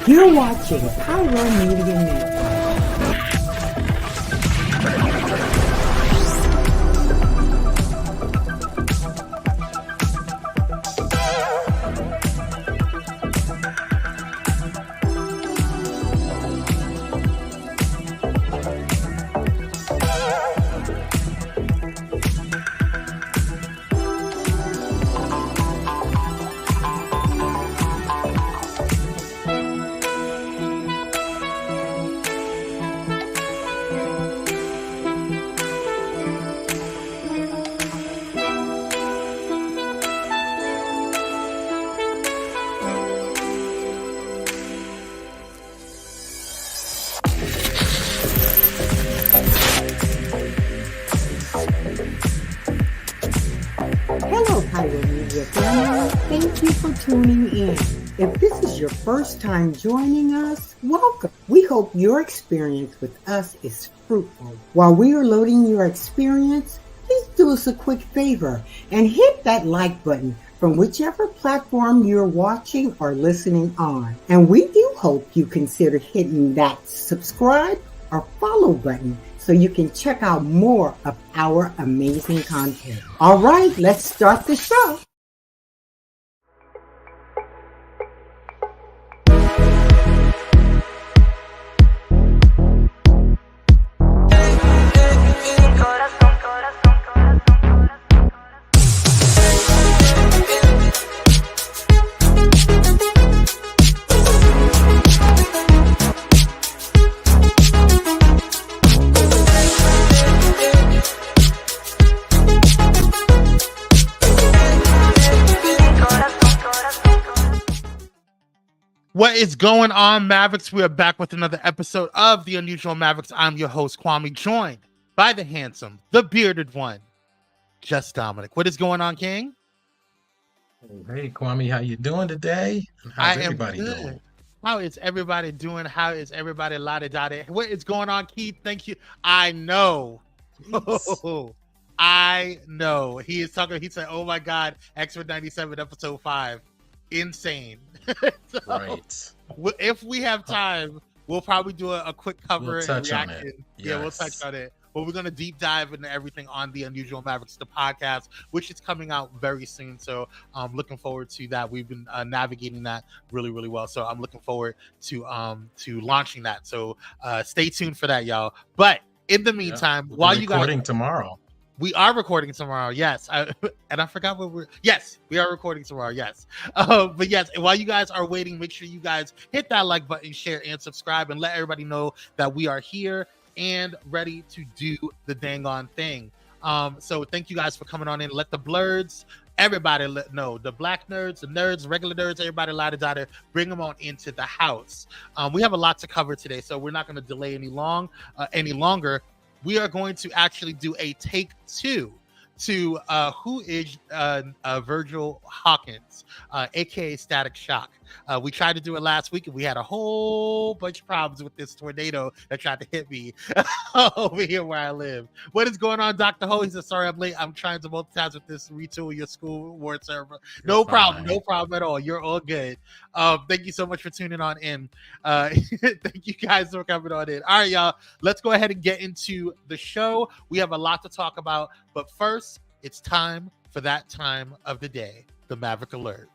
You're watching Pyro Media Network. Thank you for tuning in. If this is your first time joining us, welcome. We hope your experience with us is fruitful. While we are loading your experience, please do us a quick favor and hit that like button from whichever platform you're watching or listening on. And we do hope you consider hitting that subscribe or follow button so you can check out more of our amazing content. All right, let's start the show. What is going on, Mavericks? We are back with another episode of the Unusual Mavericks. I'm your host, Kwame, joined by the handsome, the bearded one, just Dominic. What is going on, King? Hey, Kwame, how you doing today? And how's everybody doing? How is everybody doing? How is everybody la-di-da-di? What is going on, Keith? Thank you. I know. Oh, I know. He is talking. He said, oh my God, Expert 97, episode 5. Insane. So, right. If we have time, we'll probably do a quick cover and reaction. Yeah, we'll touch on it. But we're going to deep dive into everything on the Unusual Mavericks, the podcast, which is coming out very soon. So I'm looking forward to that. We've been navigating that really, really well. So I'm looking forward to launching that. So stay tuned for that, y'all. But in the meantime, while you guys recording tomorrow. We are recording tomorrow, yes. And I forgot what yes, we are recording tomorrow, yes. But yes, while you guys are waiting, make sure you guys hit that like button, share, and subscribe, and let everybody know that we are here and ready to do the dang on thing. So thank you guys for coming on in. Let the blerds, everybody know, the black nerds, the nerds, regular nerds, everybody la-da-da-da, bring them on into the house. We have a lot to cover today, so we're not going to delay any longer. We are going to actually do a take 2 to who is Virgil Hawkins, aka Static Shock. We tried to do it last week and we had a whole bunch of problems with this tornado that tried to hit me over here where I live. What is going on, Dr. Ho? He said, sorry I'm late. I'm trying to multitask with this retool your school ward server. No problem at all. You're all good. Thank you so much for tuning on in. Thank you guys for coming on in. All right, y'all. Let's go ahead and get into the show. We have a lot to talk about, but first, it's time for that time of the day, the Maverick Alert.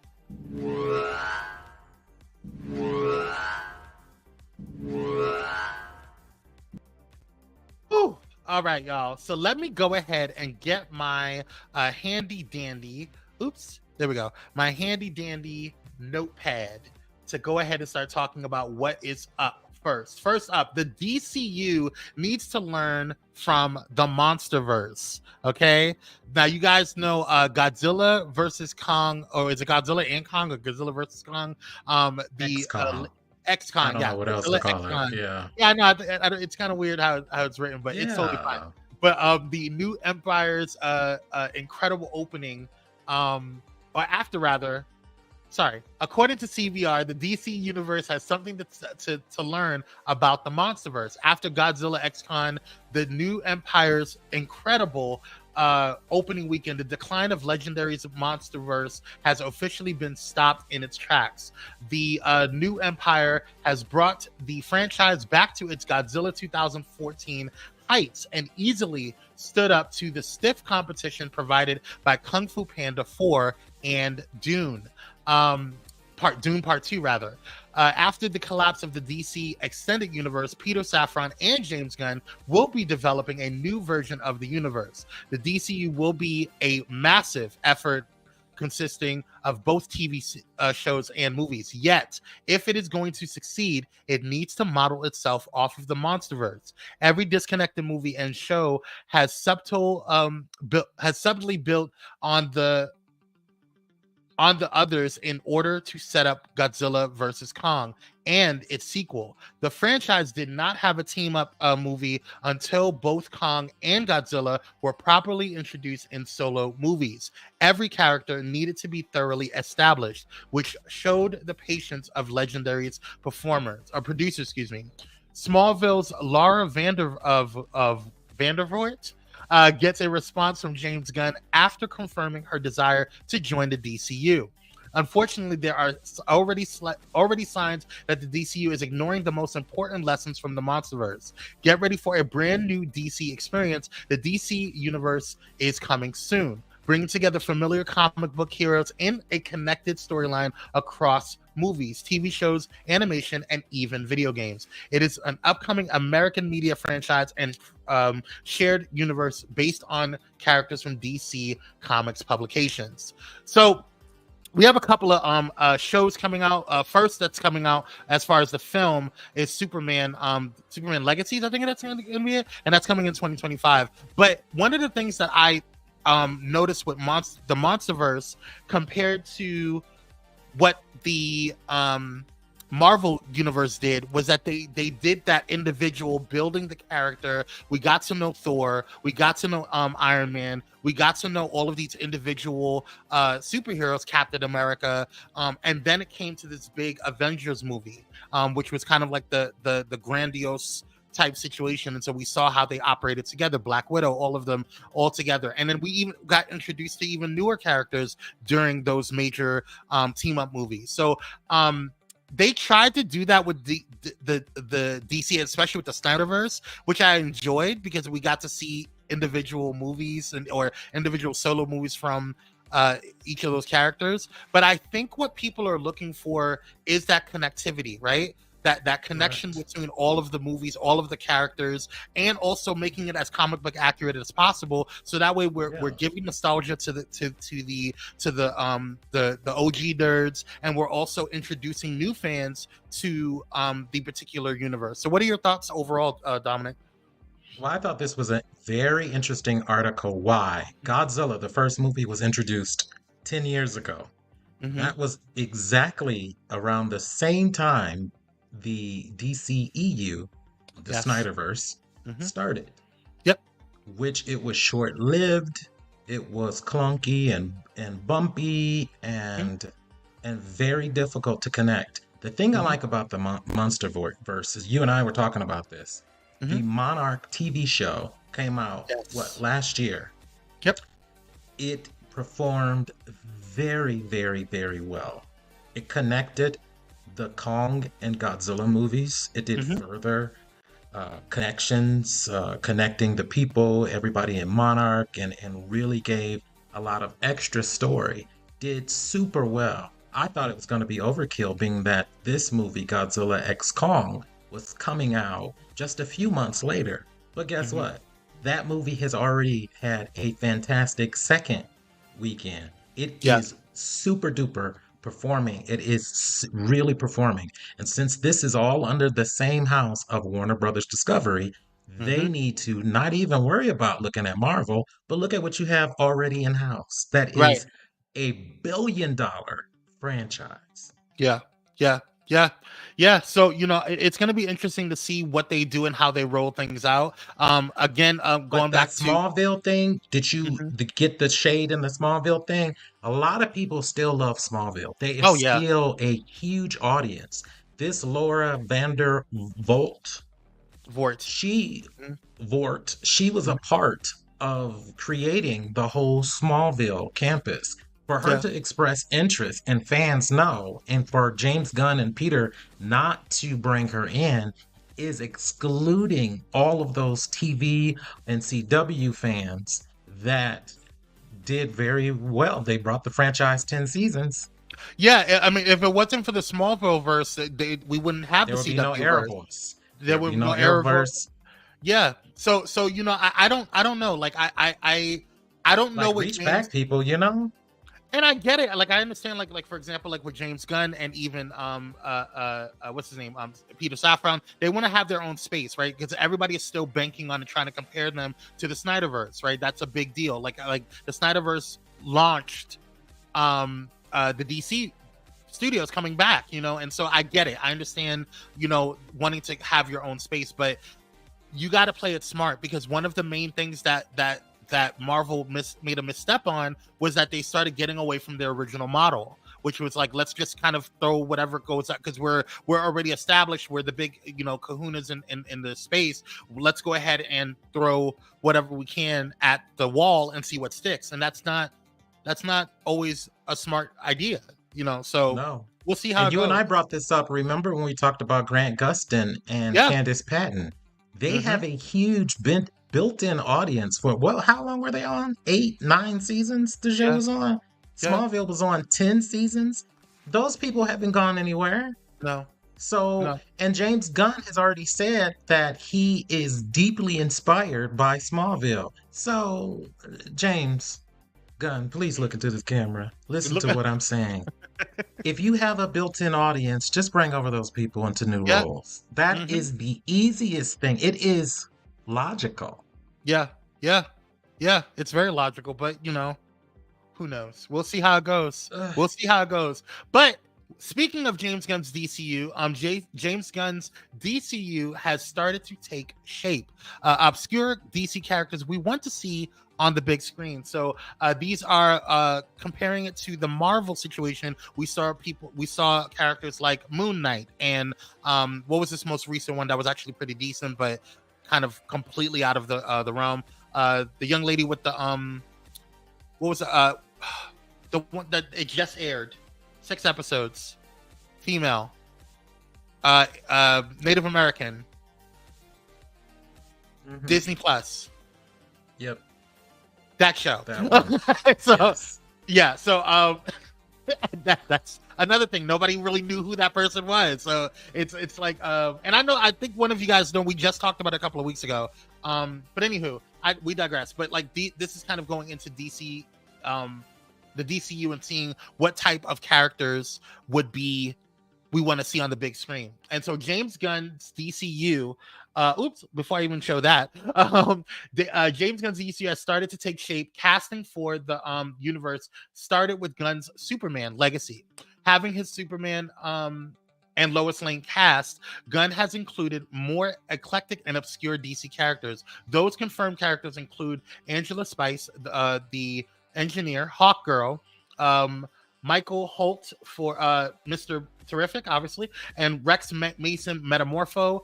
Ooh. All right, y'all. So let me go ahead and get my handy dandy. Oops, there we go. My handy dandy notepad to go ahead and start talking about what is up. First up, the DCU needs to learn from the Monsterverse. Okay, now you guys know Godzilla versus Kong, or is it Godzilla and Kong, or Godzilla versus Kong? X-Con, yeah. What else to call it? Yeah, no, it's kind of weird how it's written, but it's totally fine. But the new Empire's incredible opening, or after rather. Sorry. According to CVR, the DC universe has something to learn about the Monsterverse. After Godzilla X-Con, the new Empire's incredible opening weekend, the decline of Legendary's Monsterverse has officially been stopped in its tracks. The new empire has brought the franchise back to its Godzilla 2014 heights and easily stood up to the stiff competition provided by Kung Fu Panda 4 and Dune. Dune Part 2, rather. After the collapse of the DC Extended Universe, Peter Safron and James Gunn will be developing a new version of the universe. The DCU will be a massive effort consisting of both TV shows and movies. Yet, if it is going to succeed, it needs to model itself off of the Monsterverse. Every disconnected movie and show has subtly built on the others in order to set up Godzilla vs. Kong and its sequel. The franchise did not have a team-up movie until both Kong and Godzilla were properly introduced in solo movies. Every character needed to be thoroughly established, which showed the patience of Legendary's producers. Smallville's Laura Vandervoort gets a response from James Gunn after confirming her desire to join the DCU. Unfortunately, there are already signs that the DCU is ignoring the most important lessons from the Monsterverse. Get ready for a brand new DC experience. The DC universe is coming soon, bringing together familiar comic book heroes in a connected storyline across movies, TV shows, animation, and even video games. It is an upcoming American media franchise and shared universe based on characters from DC Comics publications. So we have a couple of shows coming out. First that's coming out as far as the film is Superman Legacies, I think that's going to be it, and that's coming in 2025. But one of the things that I noticed with the Monsterverse compared to what the Marvel universe did was that they did that individual building the character. We got to know Thor, we got to know Iron Man, we got to know all of these individual superheroes, Captain America, and then it came to this big Avengers movie, which was kind of like the grandiose type situation. And so we saw how they operated together, Black Widow, all of them all together. And then we even got introduced to even newer characters during those major team up movies. So they tried to do that with the DC, especially with the Snyderverse, which I enjoyed because we got to see individual movies or individual solo movies from each of those characters. But I think what people are looking for is that connectivity, right? That connection between all of the movies, all of the characters, and also making it as comic book accurate as possible. So that way we're giving nostalgia to the OG nerds, and we're also introducing new fans to the particular universe. So what are your thoughts overall, Dominic? Well, I thought this was a very interesting article. Why Godzilla, the first movie, was introduced 10 years ago. Mm-hmm. That was exactly around the same time the DCEU, the Snyderverse, started. Yep. Which it was short-lived, it was clunky and bumpy and very difficult to connect. The thing I like about the Monsterverse is, you and I were talking about this. The Monarch TV show came out last year. Yep. It performed very, very, very well. It connected the Kong and Godzilla movies. It did further connections, connecting the people, everybody in Monarch, and really gave a lot of extra story. Did super well. I thought it was going to be overkill, being that this movie, Godzilla x Kong, was coming out just a few months later. But guess what? That movie has already had a fantastic second weekend. It is super duper performing. It is really performing. And since this is all under the same house of Warner Brothers Discovery, they need to not even worry about looking at Marvel, but look at what you have already in house. That is a billion-dollar franchise. So it's going to be interesting to see what they do and how they roll things out. Going back to Smallville thing, did you get the shade in the Smallville thing? A lot of people still love Smallville. They are still a huge audience. This Laura Vandervoort, she was a part of creating the whole Smallville campus. For her to express interest and fans know, and for James Gunn and Peter not to bring her in, is excluding all of those TV and CW fans that did very well. They brought the franchise 10 seasons. Yeah, I mean, if it wasn't for the Smallville verse, we wouldn't have there the would CW be no verse. Arrowverse. There would be no Arrowverse. Yeah. So you know, I don't know. Like I don't know what reach James, back people, you know. And I get it. Like I understand. Like for example, like with James Gunn and even what's his name, Peter Safron, they want to have their own space, right? Because everybody is still banking on and trying to compare them to the Snyderverse, right? That's a big deal. Like the Snyderverse launched the DC studios coming back, you know, and so I get it. I understand, you know, wanting to have your own space, but you got to play it smart, because one of the main things that Marvel made a misstep on was that they started getting away from their original model, which was like, let's just kind of throw whatever goes out, because we're already established, we're the big, you know, kahunas in the space. Let's go ahead and throw whatever we can at the wall and see what sticks. And that's not always a smart idea, you know. So no. We'll see how and it you goes. And I brought this up. Remember when we talked about Grant Gustin and Candace Patton? They have a huge built-in audience for how long were they on? 8, 9 seasons the show was on? Smallville was on 10 seasons. Those people haven't gone anywhere. No. So, and James Gunn has already said that he is deeply inspired by Smallville. So, James Gunn, please look into this camera. Listen to what I'm saying. If you have a built-in audience, just bring over those people into new roles. That is the easiest thing. It is logical. Yeah. It's very logical, but you know, who knows? We'll see how it goes. But speaking of James Gunn's DCU, James Gunn's DCU has started to take shape. Obscure DC characters we want to see on the big screen. So these are comparing it to the Marvel situation. We saw characters like Moon Knight and what was this most recent one that was actually pretty decent, but kind of completely out of the realm. The young lady with the what was the one that it just aired, 6 episodes, female, Native American, Disney Plus. Yep. That show. That So that's another thing. Nobody really knew who that person was. So it's like and I think one of you guys know, we just talked about it a couple of weeks ago. But anywho, we digress. But like this is kind of going into DC, the DCU, and seeing what type of characters we want to see on the big screen. And so James Gunn's DCU, before I even show that, James Gunn's DCU has started to take shape. Casting for the universe started with Gunn's Superman legacy. Having his Superman and Lois Lane cast, Gunn has included more eclectic and obscure DC characters. Those confirmed characters include Angela Spice, the engineer, Hawkgirl, Michael Holt for Mr. Terrific, obviously, and Rex Mason, Metamorpho.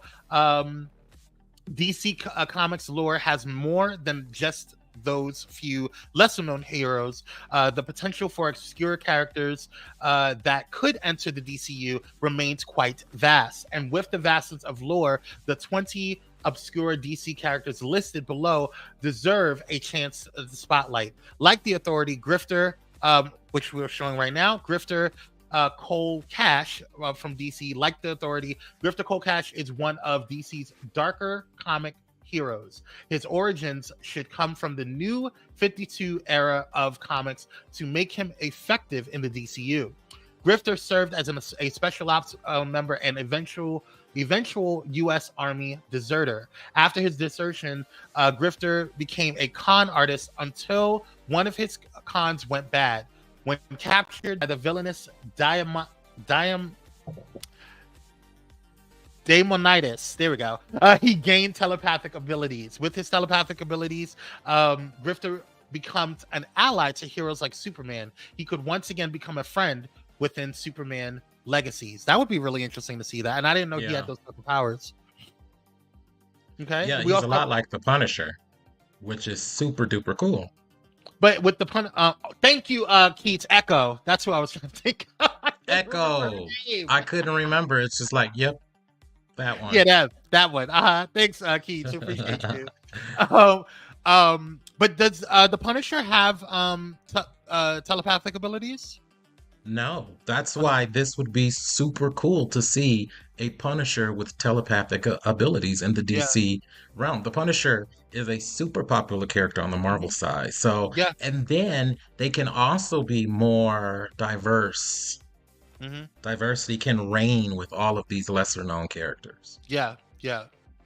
DC Comics lore has more than just those few lesser-known heroes. The potential for obscure characters that could enter the DCU remains quite vast. And with the vastness of lore, the 20 obscure DC characters listed below deserve a chance at the spotlight. Like the Authority, Grifter, which we're showing right now, Grifter Cole Cash from DC. Like the Authority, Grifter Cole Cash is one of DC's darker comic heroes. His origins should come from the new 52 era of comics to make him effective in the DCU. Grifter served as a special ops member and eventual U.S. Army deserter. After his desertion, Grifter became a con artist until one of his cons went bad. When captured by the villainous Daemonitis, there we go. He gained telepathic abilities. With his telepathic abilities, Grifter becomes an ally to heroes like Superman. He could once again become a friend within Superman legacies. That would be really interesting to see that. And I didn't know he had those type of powers. Okay. Yeah, he's a lot like the Punisher. which is super duper cool. But with the pun, thank you, Keats. Echo. That's who I was trying to think. I couldn't remember her Echo. name. I couldn't remember. It's just like, yep, that one. Yeah, that one. Thanks, Keats. Appreciate you. But does the Punisher have telepathic abilities? No, that's why this would be super cool to see a Punisher with telepathic abilities in the Yeah. DC realm. The Punisher is a super popular character on the Marvel side. So, Yeah. and then they can also be more diverse. Diversity can reign with all of these lesser known characters. Yeah.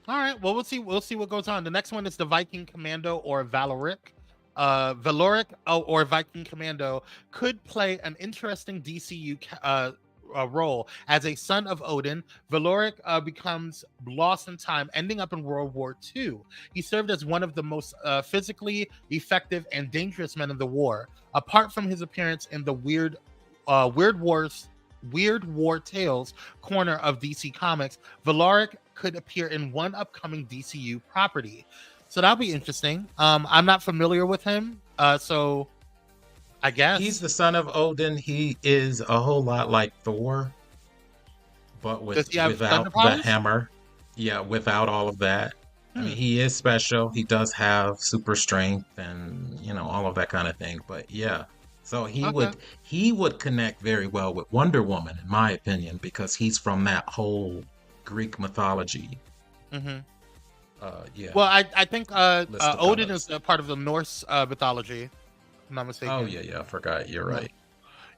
All right. Well, we'll see what goes on. The next one is the Viking Commando or Valoric. Valoric or Viking Commando could play an interesting DCU role. As a son of Odin, Valoric becomes lost in time, ending up in World War II. He served as one of the most physically effective and dangerous men of the war. Apart from his appearance in the Weird War Tales corner of DC Comics, Valoric could appear in one upcoming DCU property. So that'll be interesting. I'm not familiar with him, so I guess he's the son of Odin. He is a whole lot like Thor, but without the hammer. Yeah, without all of that. I mean, he is special. He does have super strength and all of that kind of thing. But yeah, so he would connect very well with Wonder Woman, in my opinion, because he's from that whole Greek mythology. Yeah. Well, I think Odin is a part of the Norse mythology. If I'm not mistaken. Oh yeah, I forgot. You're right.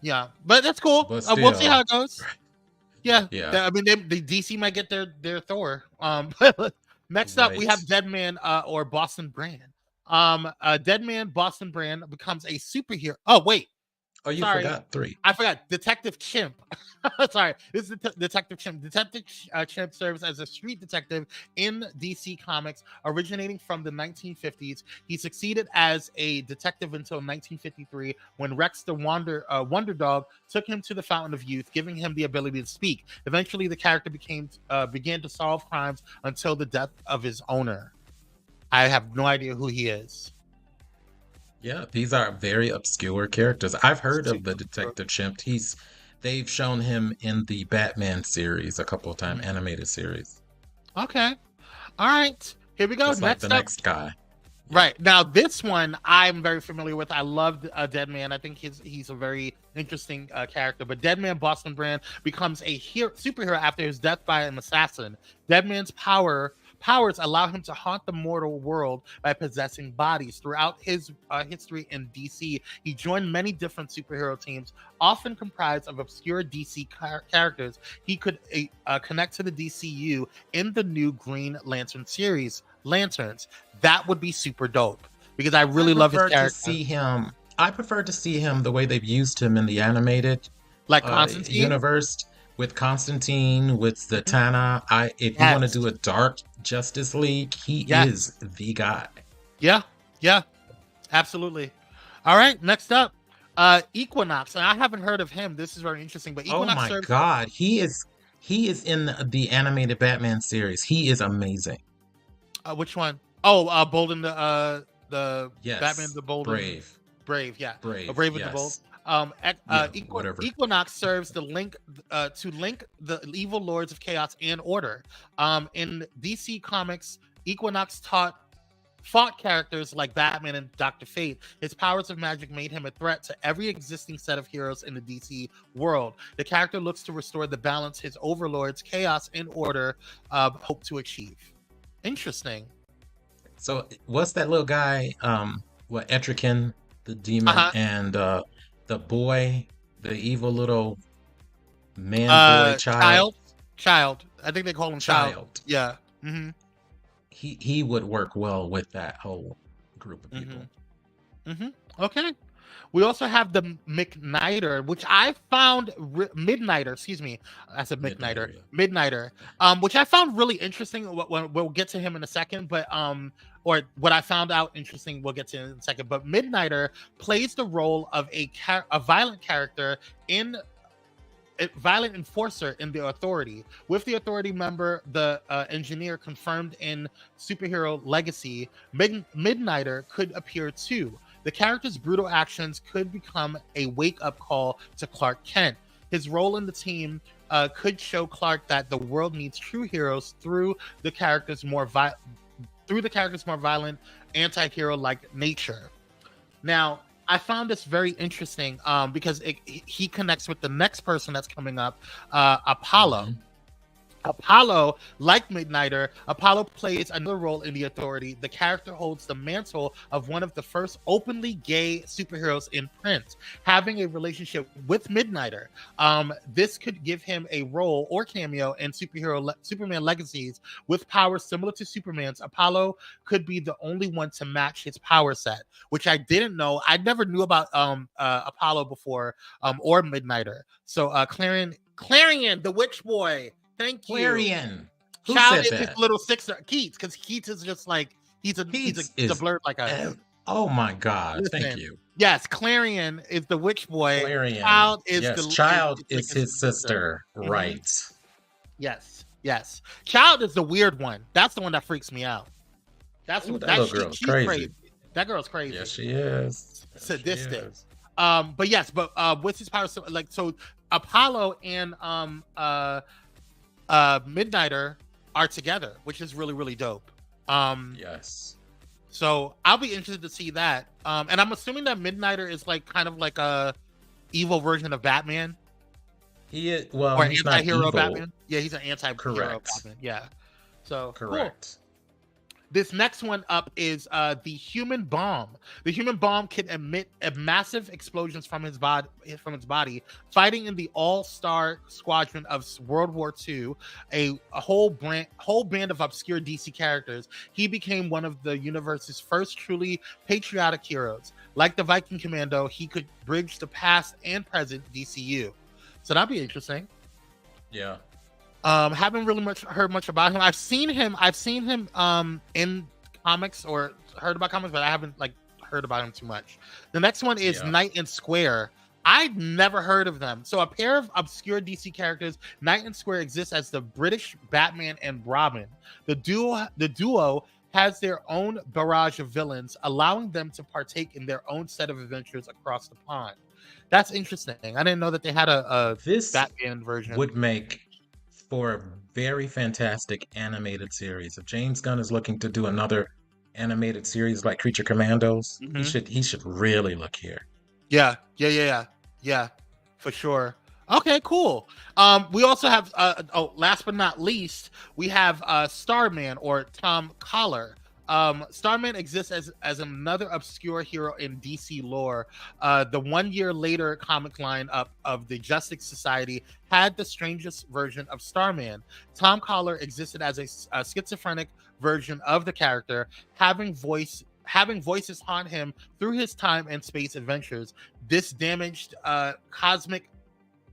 Yeah, but that's cool. But still, we'll see how it goes. Yeah. I mean, the DC might get their Thor. Next up, we have Deadman or Boston Brand. Deadman Boston Brand becomes a superhero. Oh wait. Oh, you forgot 3. I forgot. Detective Chimp. Sorry. This is Detective Chimp. Detective Chimp serves as a street detective in DC Comics, originating from the 1950s. He succeeded as a detective until 1953, when Rex the Wonder Dog took him to the Fountain of Youth, giving him the ability to speak. Eventually, the character began to solve crimes until the death of his owner. I have no idea who he is. Yeah, these are very obscure characters. I've heard of the Detective Chimp. They've shown him in the Batman series a couple of times, animated series. Okay. All right. Here we go. Just like the next guy. Right. Now, this one I'm very familiar with. I love Deadman. I think he's a very interesting character. But Deadman Boston Brand becomes a superhero after his death by an assassin. Deadman's powers allow him to haunt the mortal world by possessing bodies. Throughout his history in DC, he joined many different superhero teams, often comprised of obscure DC characters. He could connect to the DCEU in the new Green Lantern series, Lanterns. That would be super dope because I really love his character. I prefer to see him the way they've used him in the animated Constantine universe. With Constantine, with Zatanna, if you want to do a dark Justice League, he is the guy. Yeah, absolutely. All right, next up, Equinox. And I haven't heard of him. This is very interesting. But Equinox God, he is in the animated Batman series. He is amazing. Which one? Oh, Bold and the Batman, the Bold, Brave, yeah, Brave with the Bold. Equinox serves to link the evil lords of chaos and order. In DC Comics, Equinox fought characters like Batman and Dr. Fate. His powers of magic made him a threat to every existing set of heroes in the DC world. The character looks to restore the balance his overlords, chaos and order hope to achieve. Interesting. So what's that little guy? Etrigan, the demon, and the boy, the evil little man, boy, child. I think they call him child. Yeah. Mm-hmm. He would work well with that whole group of people. Okay. We also have the McNighter, which I found Midnighter. Excuse me, I said McNighter. Midnighter, which I found really interesting. We'll get to him in a second, but or what I found out interesting, we'll get to in a second. But Midnighter plays the role of a violent character in violent enforcer in the Authority. With the Authority member, the engineer confirmed in Superhero Legacy, Midnighter could appear too. The character's brutal actions could become a wake-up call to Clark Kent. His role in the team could show Clark that the world needs true heroes through the character's more violent, anti-hero-like nature. Now, I found this very interesting because he connects with the next person that's coming up, Apollo. Mm-hmm. Apollo, like Midnighter, Apollo plays another role in the Authority. The character holds the mantle of one of the first openly gay superheroes in print, having a relationship with Midnighter. This could give him a role or cameo in Superman Legacies with powers similar to Superman's. Apollo could be the only one to match his power set, which I didn't know. I never knew about Apollo before or Midnighter. So Clarion, the Witch Boy. Thank you. Clarion. Who Child said is that? his little Sixer, Keats, because Keats is just like he's a blerd like us. Oh my God! Listen, thank you. Yes, Clarion is the Witch Boy. Clarion. Child is is his sister. Mm-hmm. Right. Yes. Child is the weird one. That's the one that freaks me out. That's that little girl's crazy. That girl's crazy. Yes, she is. Sadistic. But what's his power? So Apollo and Midnighter are together, which is really, really dope. Yes. So I'll be interested to see that. And I'm assuming that Midnighter is like kind of like a evil version of Batman. He is, well, or he's anti-hero not evil. Batman. Yeah, he's an anti-hero Batman. Yeah. So correct. Cool. This next one up is the Human Bomb. The Human Bomb can emit massive explosions from its body, fighting in the All-Star Squadron of World War II, a whole band of obscure DC characters. He became one of the universe's first truly patriotic heroes. Like the Viking Commando, he could bridge the past and present DCU. So that'd be interesting. Yeah. Haven't really heard much about him. I've seen him in comics or heard about comics, but I haven't like heard about him too much. The next one is Knight and Square. I'd never heard of them. So a pair of obscure DC characters, Knight and Square exists as the British Batman and Robin. The duo has their own barrage of villains, allowing them to partake in their own set of adventures across the pond. That's interesting. I didn't know that they had a Batman version. Would make for a very fantastic animated series. If James Gunn is looking to do another animated series like Creature Commandos, he should really look here. Yeah, for sure. Okay, cool. We also have last but not least, we have Starman or Tom Collar. Starman exists as another obscure hero in DC lore. The 1 year later comic line up of the Justice Society had the strangest version of Starman. Tom Collar existed as a schizophrenic version of the character, having voices haunt him through his time and space adventures. This damaged cosmic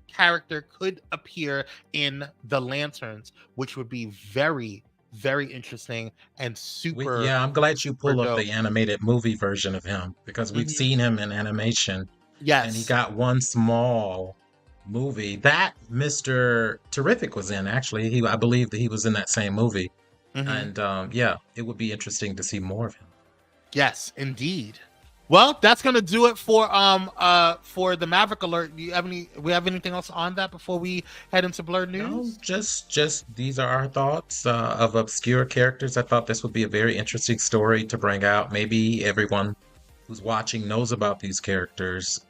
character could appear in The Lanterns, which would be very, very interesting and super. I'm glad you pulled up the animated movie version of him, because we've seen him in animation. Yes. And he got one small movie that Mr. Terrific was in. Actually, I believe that he was in that same movie. And it would be interesting to see more of him. Yes, indeed. Well, that's gonna do it for the Maverick Alert. We have anything else on that before we head into Blerd News? No, just these are our thoughts of obscure characters. I thought this would be a very interesting story to bring out. Maybe everyone who's watching knows about these characters.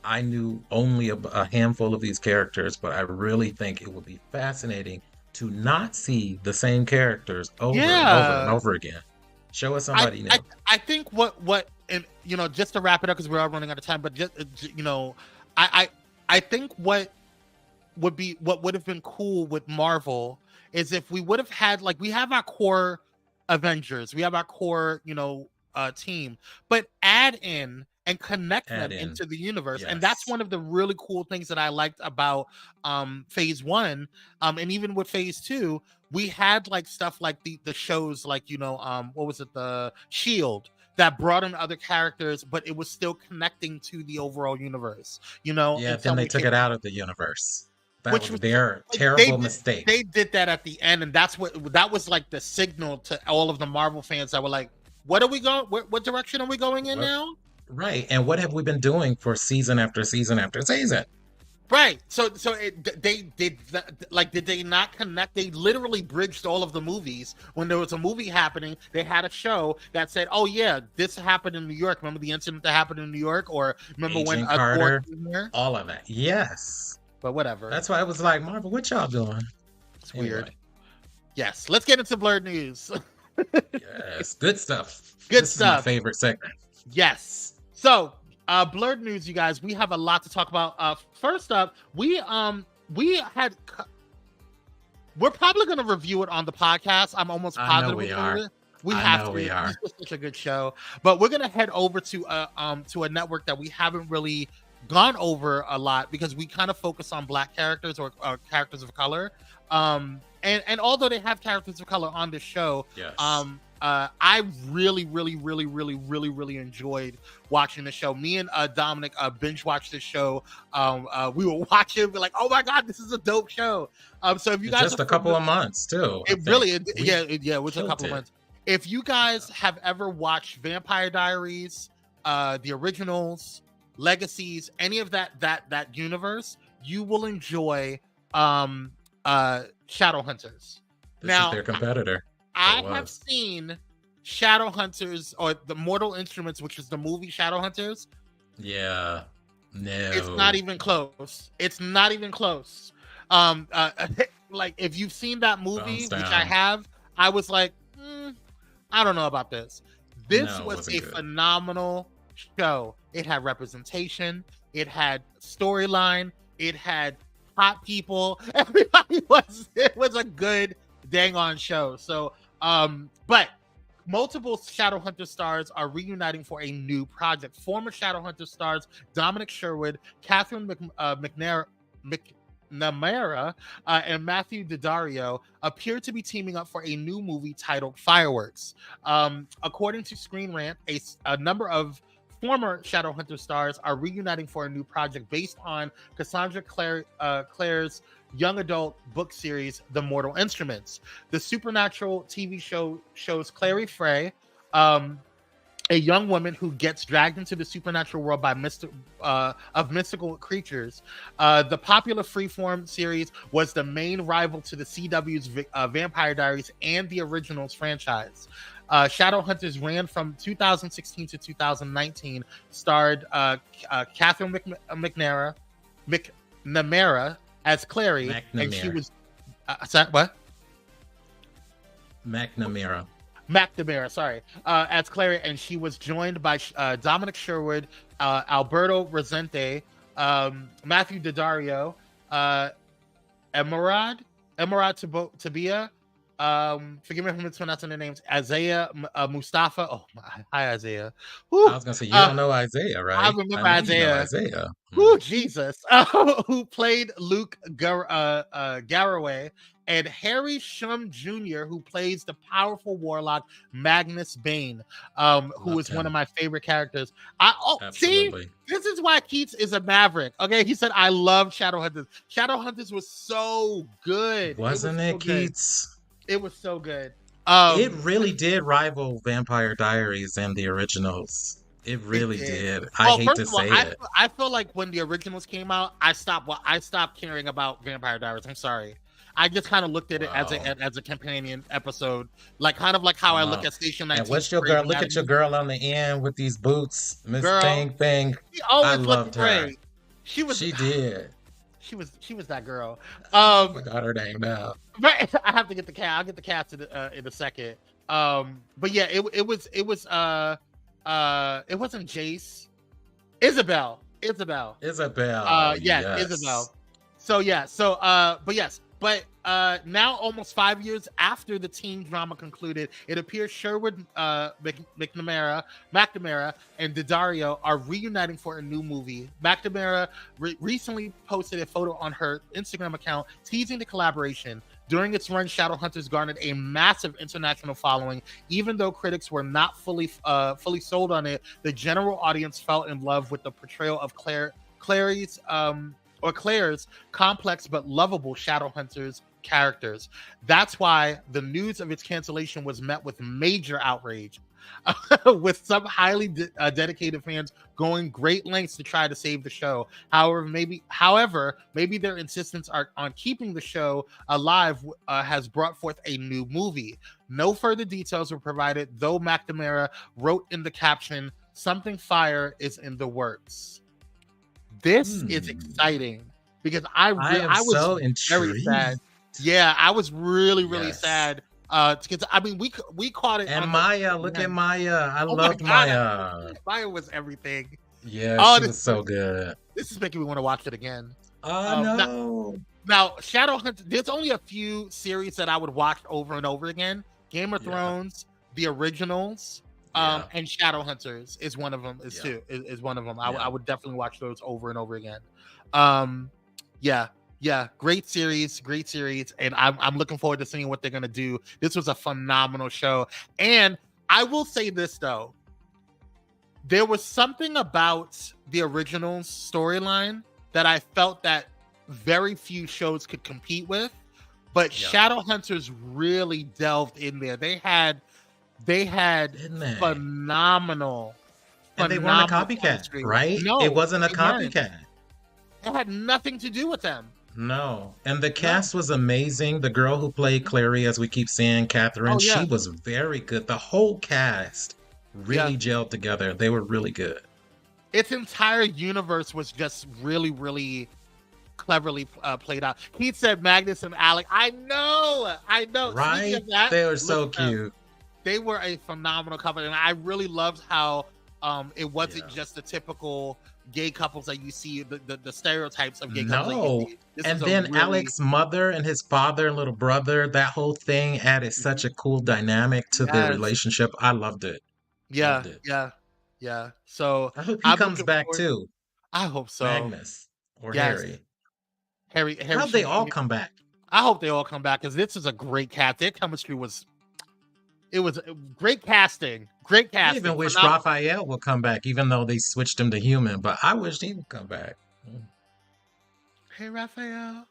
I knew only a handful of these characters, but I really think it would be fascinating to not see the same characters over and over again. Show us somebody new. I think what and just to wrap it up, because we're all running out of time, but just I think what would have been cool with Marvel is if we would have had, like, we have our core Avengers, we have our core team, but add in and connect them into the universe. And that's one of the really cool things that I liked about phase 1, and even with phase 2, we had like stuff like the shows like what was it, the Shield, that brought in other characters, but it was still connecting to the overall universe. Then they took it out of the universe. That which was was their like, terrible mistake. They did that at the end, and that was like the signal to all of the Marvel fans that were like, "What are we going? What direction are we going in now?" Right. And what have we been doing for season after season after season? Right. So they did like, did they not connect? They literally bridged all of the movies. When there was a movie happening, they had a show that said, "Oh yeah, this happened in New York. Remember the incident that happened in New York, or remember Agent when Carter, all of that." Yes. But whatever. That's why I was like, Marvel, what y'all doing? It's weird. Yes. Let's get into Blerd news. Yes. Good stuff. Good this stuff. Is my favorite segment. Yes. So, Blerd news, you guys. We have a lot to talk about. First up, we're probably going to review it on the podcast. I'm almost positive we are. We have to. We are. It's just such a good show. But we're going to head over to a network that we haven't really gone over a lot, because we kind of focus on Black characters or characters of color. And although they have characters of color on this show, yes. I really enjoyed watching the show. Me and Dominic binge watched this show. We were watching, we're like, "Oh my god, this is a dope show." So if you guys just a couple of months too, it was a couple of months. If you guys have ever watched Vampire Diaries, the originals, Legacies, any of that universe, you will enjoy Shadowhunters. Now, is their competitor. I have seen Shadowhunters, or the Mortal Instruments, which is the movie Shadowhunters. Yeah. No. It's not even close. It's not even close. Like, if you've seen that movie, which I have, I was like, I don't know about this. This was a phenomenal show. It had representation. It had storyline. It had hot people. It was a good dang on show. So, but multiple Shadowhunter stars are reuniting for a new project. Former Shadowhunter stars Dominic Sherwood, Catherine McNamara, and Matthew Daddario appear to be teaming up for a new movie titled Fireworks. According to Screen Rant, a number of former Shadowhunter stars are reuniting for a new project based on Cassandra Clare's young adult book series, The Mortal Instruments. The Supernatural TV show shows Clary Frey, a young woman who gets dragged into the supernatural world by mystical creatures. The popular Freeform series was the main rival to the CW's Vampire Diaries and the Originals franchise. Shadowhunters ran from 2016 to 2019, starred Catherine McNamara as Clary, and she was what? McNamara, sorry, as Clary, and she was joined by Dominic Sherwood, Alberto Rosente, Matthew Daddario, Emerald Tabia. Forgive me if I'm mispronouncing their names. Isaiah Mustafa. Oh, hi Isaiah. Woo. I was gonna say, you don't know Isaiah, right? I remember Isaiah. Woo, Jesus. Who played Luke Garraway, and Harry Shum Jr., who plays the powerful warlock Magnus Bane, who is one of my favorite characters. See, this is why Keats is a maverick. Okay, he said, "I love Shadowhunters." Shadowhunters was so good, wasn't it, Keats? It was so good. It really did rival Vampire Diaries and the originals. It really did. I hate to say it. I feel like when the originals came out, I stopped caring about Vampire Diaries. I'm sorry. I just kind of looked at it as a companion episode, like kind of like how I look at Station 19. And what's your girl? Look at your girl on the end with these boots, Miss Thing. I loved her. Great. She did. She was that girl. I forgot her name now. But I have to get the cat. I'll get the cat in a second. But yeah, it wasn't Jace. Isabel. Yes, Isabel. So yeah, but yes. But now, almost 5 years after the teen drama concluded, it appears Sherwood, McNamara, and Daddario are reuniting for a new movie. McNamara recently posted a photo on her Instagram account teasing the collaboration. During its run, Shadowhunters garnered a massive international following. Even though critics were not fully sold on it, the general audience fell in love with the portrayal of Clary's or Claire's complex but lovable Shadowhunters characters. That's why the news of its cancellation was met with major outrage, with some highly dedicated fans going great lengths to try to save the show. However, maybe their insistence on keeping the show alive has brought forth a new movie. No further details were provided, though McNamara wrote in the caption, "Something fire is in the works." This is exciting because I was so very intrigued. sad. Yeah, I was really sad. Because I mean, we caught it. And Maya, look at Maya. I loved God, Maya. Maya was everything. Yeah, she was so good. This is making me want to watch it again. Oh no. Now, Shadowhunters. There's only a few series that I would watch over and over again. Game of Thrones, the originals, and Shadowhunters is one of them. Is one of them. I would definitely watch those over and over again. Great series, and I'm looking forward to seeing what they're gonna do. This was a phenomenal show, and I will say this though, there was something about the original storyline that I felt that very few shows could compete with, but Shadowhunters really delved in there. They had phenomenal, and they weren't a copycat, chemistry. Right? No, it wasn't a copycat. It had nothing to do with them. No. And the cast was amazing. The girl who played Clary, as we keep saying, Catherine, she was very good. The whole cast really gelled together. They were really good. Its entire universe was just really cleverly played out. He said Magnus and Alec. I know. Right? They were so cute. They were a phenomenal couple, and I really loved how it wasn't just the typical gay couples that you see, the stereotypes of gay couples. And then Alec's mother and his father and little brother, that whole thing added such a cool dynamic to their relationship. I loved it. Yeah. So I hope he comes back too. I hope so. Magnus or Harry. Harry. I hope they all come back. I hope they all come back because this is a great cast. Their chemistry was. It was great casting. Great casting. I even wish Raphael would come back, even though they switched him to human. But I wish he would come back. Hey, Raphael.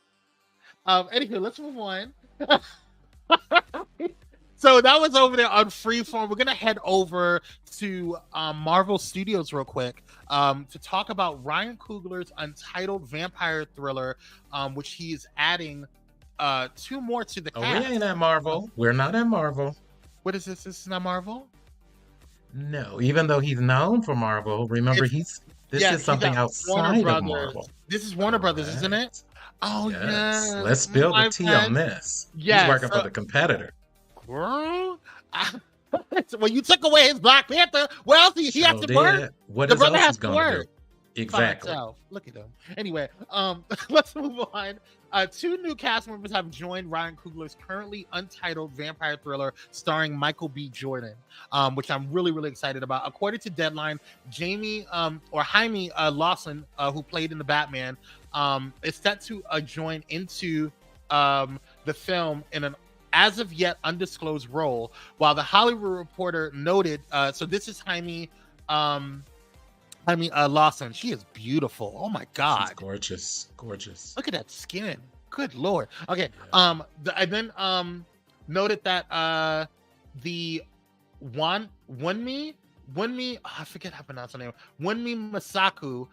Anywho, let's move on. So that was over there on Freeform. We're gonna head over to Marvel Studios real quick to talk about Ryan Coogler's untitled vampire thriller, which he is adding 2 more to the cast. We ain't at Marvel. We're not at Marvel. What is this? This is not Marvel? No, even though he's known for Marvel, remember this is something outside of Marvel. This is Warner Brothers, isn't it? Oh, yes. Let's spill the tea on this. He's working for the competitor. Girl, well, you took away his Black Panther. Well, he has to work. What else is going to do? Exactly. Look at him. Anyway, let's move on. 2 new cast members have joined Ryan Coogler's currently untitled vampire thriller starring Michael B. Jordan, which I'm really excited about. According to Deadline, Jaime Lawson, who played in the Batman, is set to join into the film in an as of yet undisclosed role, while the Hollywood Reporter noted, so this is Jaime Lawson. She is beautiful. Oh my God. She's gorgeous. Look at that skin. Good Lord. Okay. I then noted that the Wunmi, I forget how to pronounce her name. Wunmi Masaku,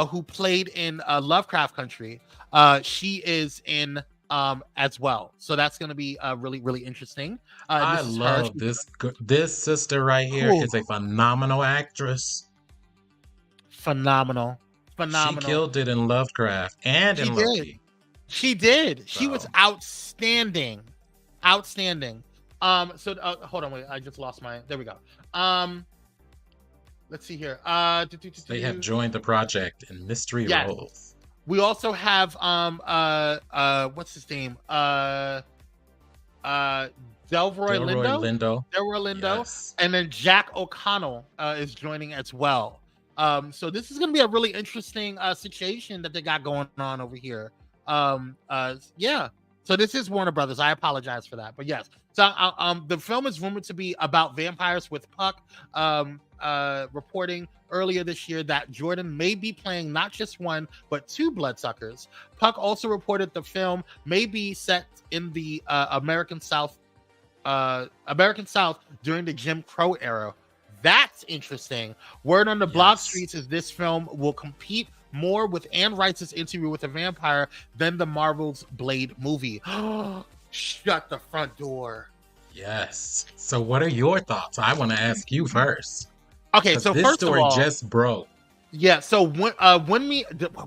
who played in Lovecraft Country, she is in as well. So that's going to be really interesting. I love this sister right here. Is a phenomenal actress. Phenomenal. She killed it in Lovecraft and in Loki. She did. She was outstanding. So hold on, wait. I just lost my. There we go. Let's see here. They have joined the project in mystery roles. We also have what's his name? Delroy Lindo. Yes. And then Jack O'Connell is joining as well. So this is going to be a really interesting situation that they got going on over here. So this is Warner Brothers. I apologize for that, but yes. So the film is rumored to be about vampires, with Puck reporting earlier this year that Jordan may be playing not just one, but two bloodsuckers. Puck also reported the film may be set in the American South during the Jim Crow era. That's interesting. Word on the blog streets is this film will compete more with Anne Rice's Interview with a Vampire than the Marvel's Blade movie. Shut the front door. Yes. So what are your thoughts? I want to ask you first. Okay, so this first story of all, just broke. Yeah, so when we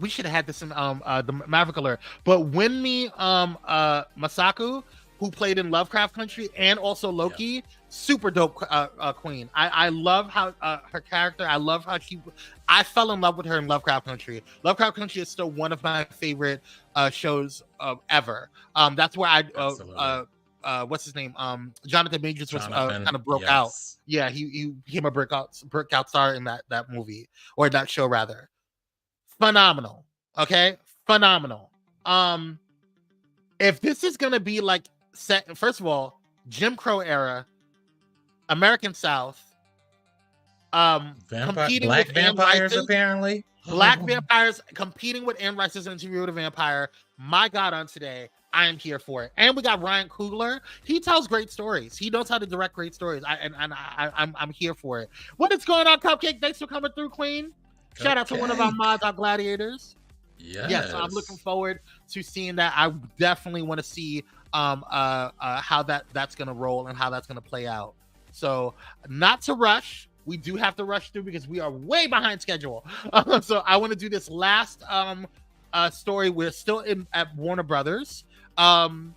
should have had this in the Maverick Alert, but when Masaku, who played in Lovecraft Country and also Loki, super dope queen. I love how her character. I love how I fell in love with her in Lovecraft Country. Lovecraft Country is still one of my favorite shows ever. That's where what's his name? Jonathan Majors was kind of broke out. Yeah, he became a breakout star in that movie, or that show rather. Phenomenal. Okay, phenomenal. If this is gonna be like set, first of all, Jim Crow era, American South, competing black with vampires apparently. Black vampires competing with Anne Rice's Interview with a Vampire. My God, on today, I am here for it. And we got Ryan Coogler. He tells great stories. He knows how to direct great stories. I'm here for it. What is going on, Cupcake? Thanks for coming through, Queen. Shout out to one of our mods, our gladiators. Yes, so I'm looking forward to seeing that. I definitely want to see how that's gonna roll and how that's gonna play out. So not to rush. We do have to rush through because we are way behind schedule. So I want to do this last story. We're still at Warner Brothers. The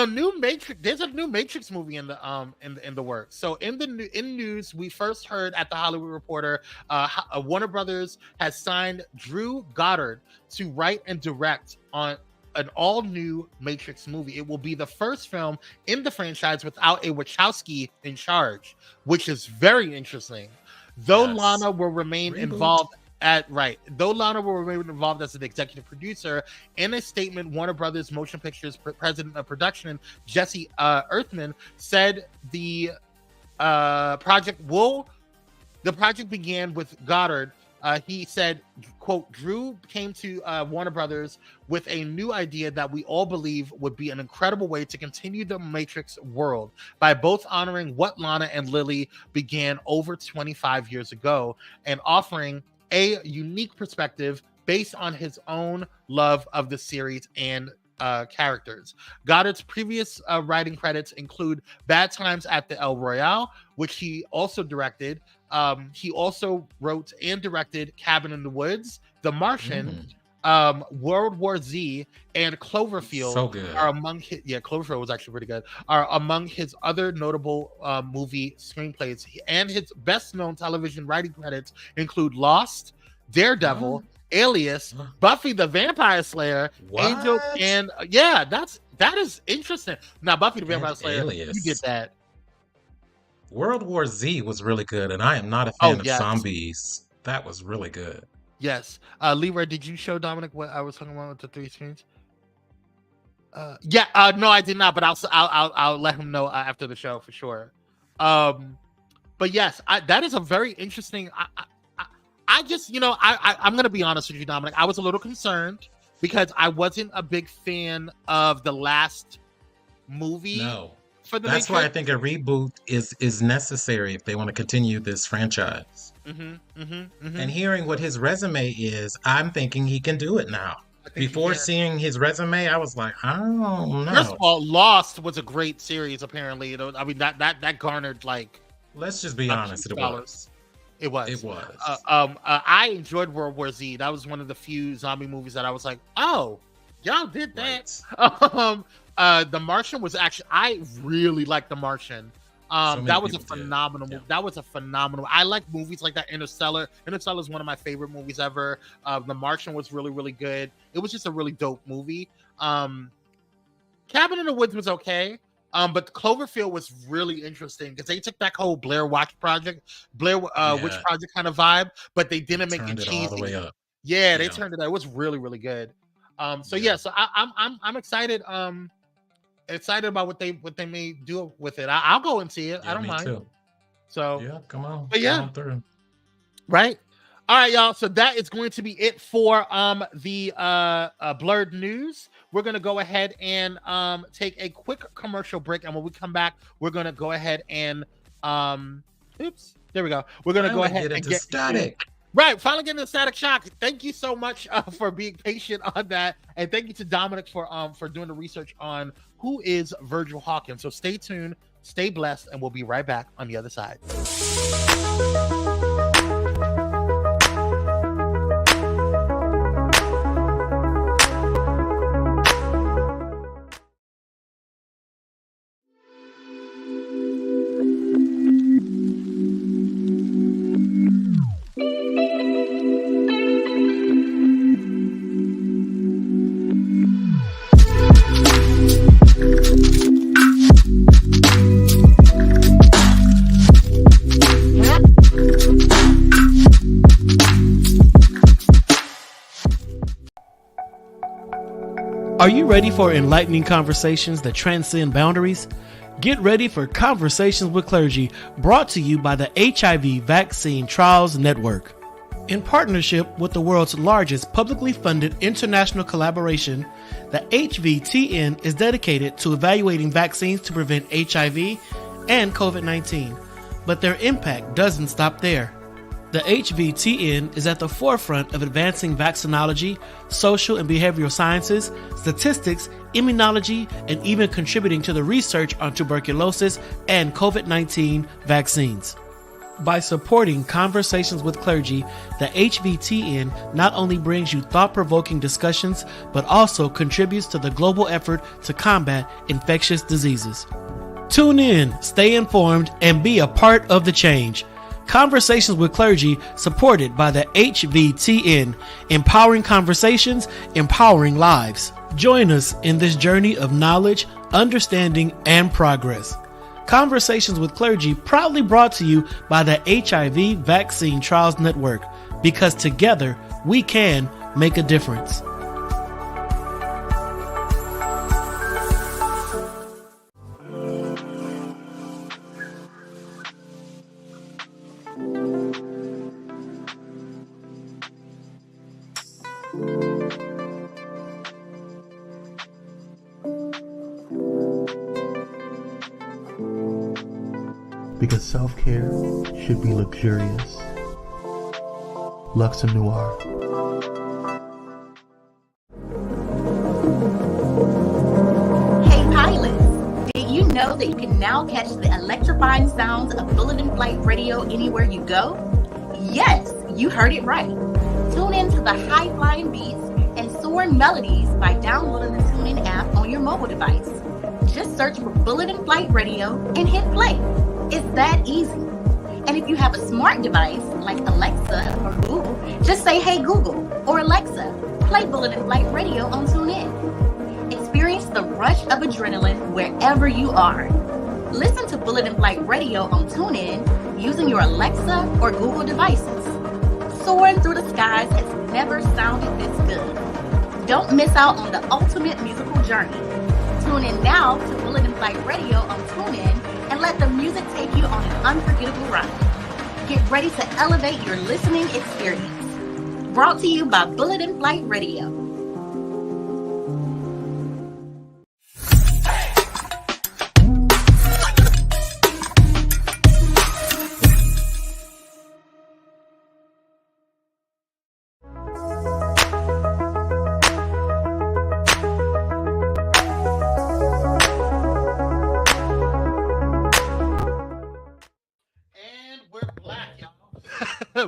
new Matrix. There's a new Matrix movie in the works. So in news, we first heard at the Hollywood Reporter, Warner Brothers has signed Drew Goddard to write and direct on an all-new Matrix movie. It will be the first film in the franchise without a Wachowski in charge, which is very interesting. Though Lana will remain involved as an executive producer. In a statement, Warner Brothers Motion Pictures president of production, Jesse Earthman, said the project began with Goddard. He said, quote, Drew came to Warner Brothers with a new idea that we all believe would be an incredible way to continue the Matrix world by both honoring what Lana and Lily began over 25 years ago and offering a unique perspective based on his own love of the series and characters. Goddard's previous writing credits include Bad Times at the El Royale, which he also directed. He also wrote and directed Cabin in the Woods, The Martian, World War Z, and Cloverfield. So good. Are among his, Cloverfield was actually pretty good. Are among his other notable movie screenplays, and his best-known television writing credits include Lost, Daredevil, Alias, Buffy the Vampire Slayer, Angel, and that is interesting. Now, Buffy the Vampire Slayer, Alias. You did that. World War Z was really good, and I am not a fan of zombies. That was really good. Yes. Leroy, did you show Dominic what I was talking about with the 3 screens? No, I did not, but I'll let him know after the show for sure. But yes, that is a very interesting. I'm going to be honest with you, Dominic. I was a little concerned because I wasn't a big fan of the last movie. No. That's why I think a reboot is necessary if they want to continue this franchise. And hearing what his resume is, I'm thinking he can do it now. Before seeing his resume, I was like, I don't know. First of all, Lost was a great series. Apparently, I mean that garnered like. Let's just be honest, it was. It was. It was. I enjoyed World War Z. That was one of the few zombie movies that I was like, oh, y'all did that. Right. The Martian was actually, I really liked The Martian. That was a phenomenal movie. That was a phenomenal. I like movies like that. Interstellar is one of my favorite movies ever. The Martian was really, really good. It was just a really dope movie. Cabin in the Woods was okay. But Cloverfield was really interesting because they took that whole Blair Witch Project kind of vibe, but they didn't make it cheesy. All the way up. Yeah, they turned it out. It was really, really good. So I'm excited. Excited about what they may do with it. I'll go and see it. I don't mind. Too. So yeah, come on. But yeah, come on through. Right. All right, y'all. So that is going to be it for the Blerd news. We're gonna go ahead and take a quick commercial break, and when we come back, we're gonna go ahead and oops, there we go. We're gonna go ahead and get static. Right, finally getting the Static Shock. Thank you so much for being patient on that, and thank you to Dominic for doing the research on who is Virgil Hawkins. So stay tuned, stay blessed, and we'll be right back on the other side. Are you ready for enlightening conversations that transcend boundaries? Get ready for Conversations with Clergy, brought to you by the HIV Vaccine Trials Network. In partnership with the world's largest publicly funded international collaboration, the HVTN is dedicated to evaluating vaccines to prevent HIV and COVID-19. But their impact doesn't stop there. The HVTN is at the forefront of advancing vaccinology, social and behavioral sciences, statistics, immunology, and even contributing to the research on tuberculosis and COVID-19 vaccines. By supporting Conversations with Clergy, the HVTN not only brings you thought-provoking discussions, but also contributes to the global effort to combat infectious diseases. Tune in, stay informed, and be a part of the change. Conversations with Clergy, supported by the HVTN, empowering conversations, empowering lives. Join us in this journey of knowledge, understanding, and progress. Conversations with Clergy, proudly brought to you by the HIV Vaccine Trials Network, because together we can make a difference. Because self-care should be luxurious. Luxe Noir. Hey pilots, did you know that you can now catch the electrifying sounds of Bullet and Flight Radio anywhere you go? Yes, you heard it right. Tune in to the high-flying beats and soaring melodies by downloading the TuneIn app on your mobile device. Just search for Bullet and Flight Radio and hit play. It's that easy. And if you have a smart device like Alexa or Google, just say, "Hey Google," or "Alexa, play Bullet and Flight Radio on TuneIn." Experience the rush of adrenaline wherever you are. Listen to Bullet and Flight Radio on TuneIn using your Alexa or Google devices. Soaring through the skies has never sounded this good. Don't miss out on the ultimate musical journey. Tune in now to Bullet and Flight Radio on TuneIn and let the music take you on an unforgettable ride. Get ready to elevate your listening experience. Brought to you by Bullet and Flight Radio.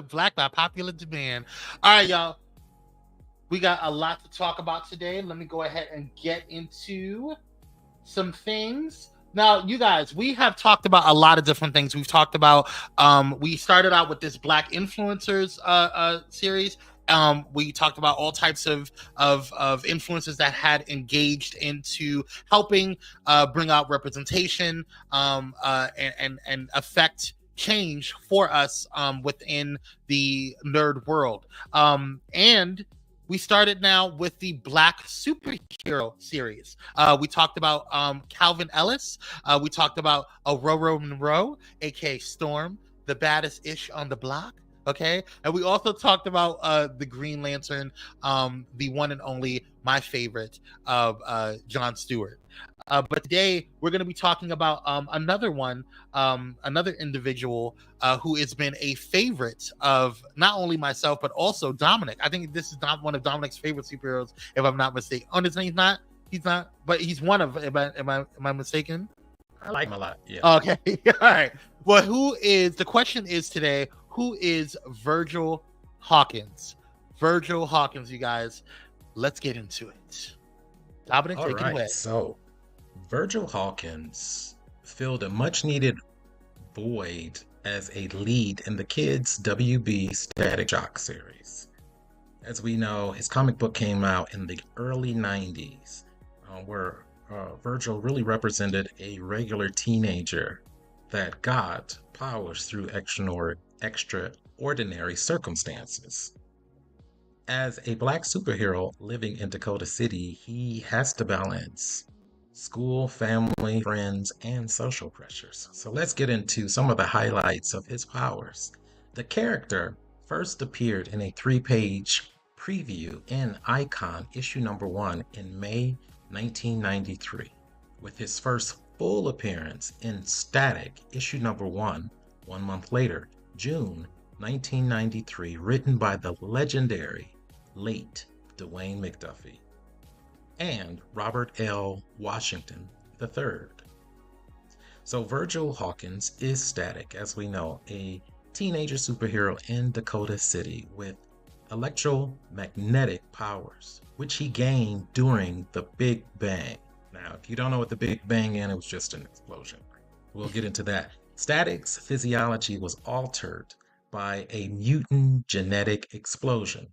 Black by popular demand. All right, y'all. We got a lot to talk about today. Let me go ahead and get into some things. Now, you guys, we have talked about a lot of different things. We've talked about, we started out with this Black influencers series. We talked about all types of influencers that had engaged into helping bring out representation and affect change for us within the nerd world. And we started now with the Black superhero series. We talked about Calvin Ellis. We talked about Aurora Monroe, aka Storm, the baddest ish on the block. Okay, and we also talked about the Green Lantern, the one and only, my favorite of John Stewart. But today we're going to be talking about another one, another individual who has been a favorite of not only myself but also Dominic. I think this is not one of Dominic's favorite superheroes, if I'm not mistaken. Oh, he's not. He's not, but he's one of. Am I mistaken? I like him a lot. Yeah. Okay. All right. Well, the question is today, who is Virgil Hawkins? Virgil Hawkins, you guys. Let's get into it. Dominic, take it away. So, Virgil Hawkins filled a much needed void as a lead in the kids' WB Static Shock series. As we know, his comic book came out in the early 90s, where Virgil really represented a regular teenager that got powers through extraordinary circumstances. As a Black superhero living in Dakota City, he has to balance school, family, friends, and social pressures. So let's get into some of the highlights of his powers. The character first appeared in a 3-page preview in Icon issue number 1 in May 1993, with his first full appearance in Static issue number 1 month later, June 1993, written by the legendary late Dwayne McDuffie and Robert L. Washington III. So Virgil Hawkins is Static, as we know, a teenager superhero in Dakota City with electromagnetic powers, which he gained during the Big Bang. Now, if you don't know what the Big Bang is, it was just an explosion. We'll get into that. Static's physiology was altered by a mutant genetic explosion,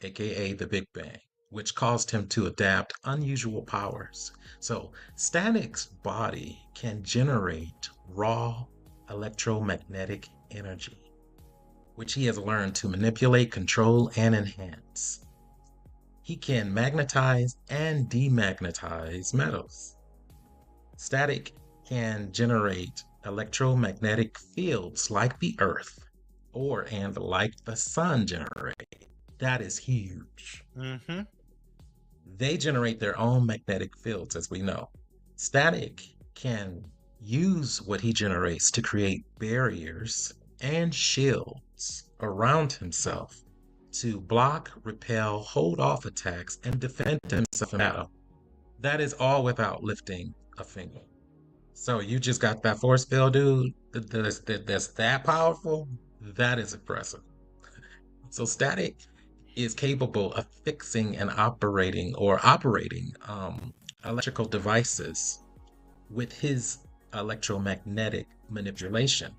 aka the Big Bang, which caused him to adapt unusual powers. So, Static's body can generate raw electromagnetic energy, which he has learned to manipulate, control, and enhance. He can magnetize and demagnetize metals. Static can generate electromagnetic fields like the Earth, and like the sun generate. That is huge. Mm-hmm. They generate their own magnetic fields, as we know. Static can use what he generates to create barriers and shields around himself to block, repel, hold off attacks, and defend himself in battle. That is all without lifting a finger. So you just got that force field, dude? That's that powerful? That is impressive. So Static is capable of fixing and operating electrical devices with his electromagnetic manipulation.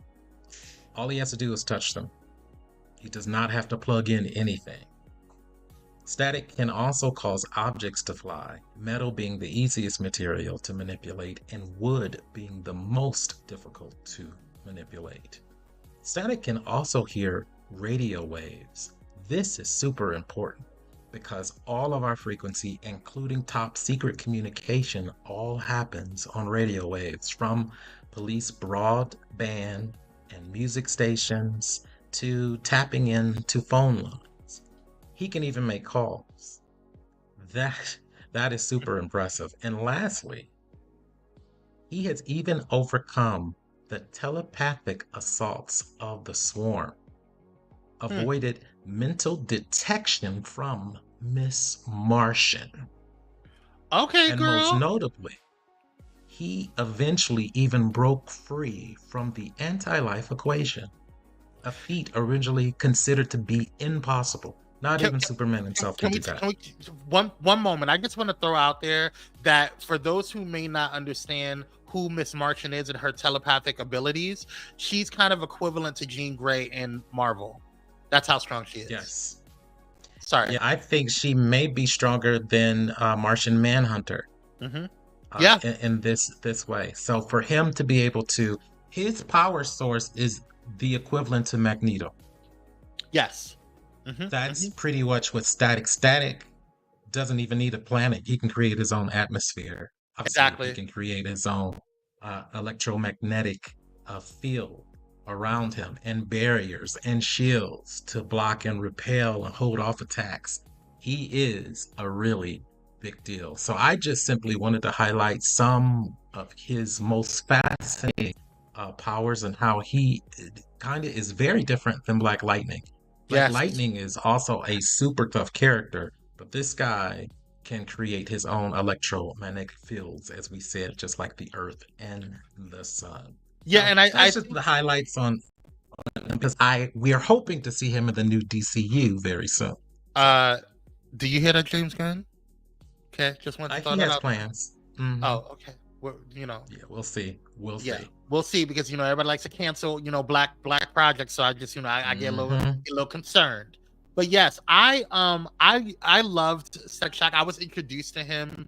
All he has to do is touch them. He does not have to plug in anything. Static can also cause objects to fly, metal being the easiest material to manipulate and wood being the most difficult to manipulate. Static can also hear radio waves. This is super important because all of our frequency, including top secret communication, all happens on radio waves, from police broadband and music stations to tapping into phone lines. He can even make calls. That is super impressive. And lastly, he has even overcome the telepathic assaults of the Swarm, avoided mental detection from Miss Martian. Okay, and girl. Most notably, he eventually even broke free from the anti-life equation, a feat originally considered to be impossible. Not even Superman himself can do that. One moment. I just want to throw out there that for those who may not understand who Miss Martian is and her telepathic abilities, she's kind of equivalent to Jean Grey in Marvel. That's how strong she is. Yes. Sorry. Yeah, I think she may be stronger than Martian Manhunter. Mm-hmm. In this way. So for him to be able to, his power source is the equivalent to Magneto. Yes. Mm-hmm. That's pretty much what Static doesn't even need a planet. He can create his own atmosphere. Exactly. He can create his own electromagnetic field around him and barriers and shields to block and repel and hold off attacks. He is a really big deal. So I just simply wanted to highlight some of his most fascinating powers and how he kind of is very different than Black Lightning. Black Lightning is also a super tough character, but this guy can create his own electromagnetic fields, as we said, just like the Earth and the Sun. Yeah, and I just the highlights on because we are hoping to see him in the new DCU very soon. Do you hear that, James Gunn? Okay, just want to throw he that has out. plans. Mm-hmm. Oh, okay. Well, Yeah, we'll see. We'll see. We'll see because everybody likes to cancel black projects, so I just I get a little concerned. But yes, I loved Static Shock. I was introduced to him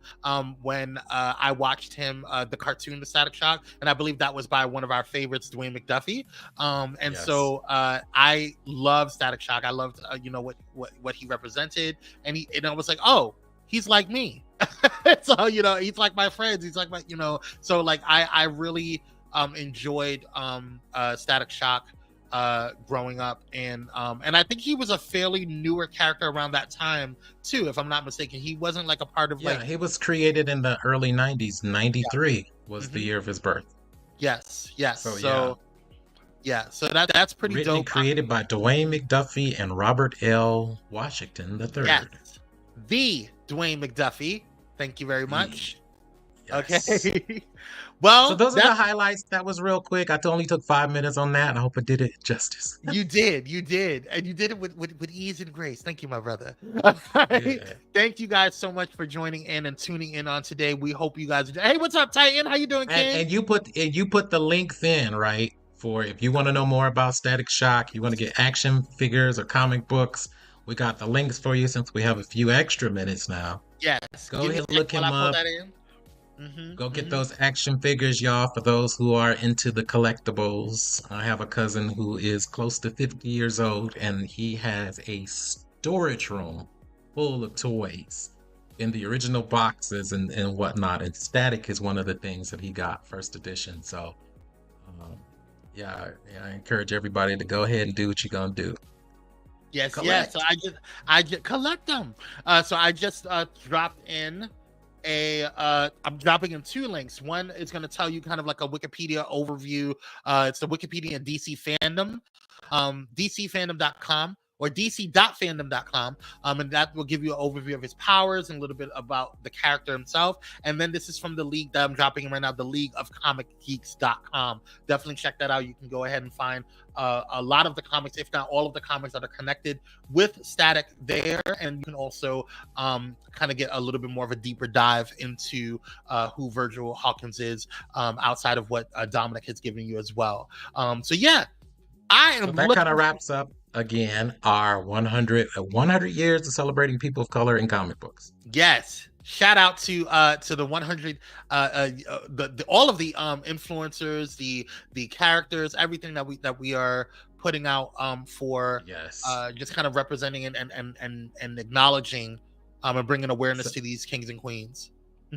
when I watched him the cartoon The Static Shock, and I believe that was by one of our favorites, Dwayne McDuffie. So I loved Static Shock. I loved what he represented, and I was like, oh, he's like me. So he's like my friends. He's like my So like I really enjoyed Static Shock growing up, and I think he was a fairly newer character around that time too, if I'm not mistaken. He wasn't like a part of he was created in the early 90s. 93 was the year of his birth. Yes. So so that's pretty Written dope. and created by Dwayne McDuffie and Robert L. Washington III. Yes. The Dwayne McDuffie. Thank you very much. Yes. Okay. Well, so those are the highlights. That was real quick. I only took 5 minutes on that. I hope I did it justice. You did, and you did it with ease and grace. Thank you, my brother. Yeah. Thank you guys so much for joining in and tuning in on today. We hope you guys. Hey, what's up, Titan? How you doing, King? And you put the links in, right? For if you want to know more about Static Shock, you want to get action figures or comic books. We got the links for you since we have a few extra minutes now. Yes. Go ahead and look him up. Go get those action figures, y'all, for those who are into the collectibles. I have a cousin who is close to 50 years old, and he has a storage room full of toys in the original boxes and whatnot. And Static is one of the things that he got first edition. So, I encourage everybody to go ahead and do what you're going to do. Yes, Collect. So I just collect them. So I just dropped in I'm dropping in 2 links. One is going to tell you kind of like a Wikipedia overview. It's the Wikipedia DC fandom, dcfandom.com or dc.fandom.com. And that will give you an overview of his powers and a little bit about the character himself. And then this is from the league that I'm dropping in right now, the League of Comic Geeks.com. Definitely check that out. You can go ahead and find a lot of the comics, if not all of the comics that are connected with Static there. And you can also kind of get a little bit more of a deeper dive into who Virgil Hawkins is outside of what Dominic has given you as well. So that kind of wraps up again our 100 years of celebrating people of color in comic books. Yes. Shout out to the 100 all of the influencers, the characters, everything that we are putting out for just kind of representing and acknowledging and bringing awareness to these kings and queens.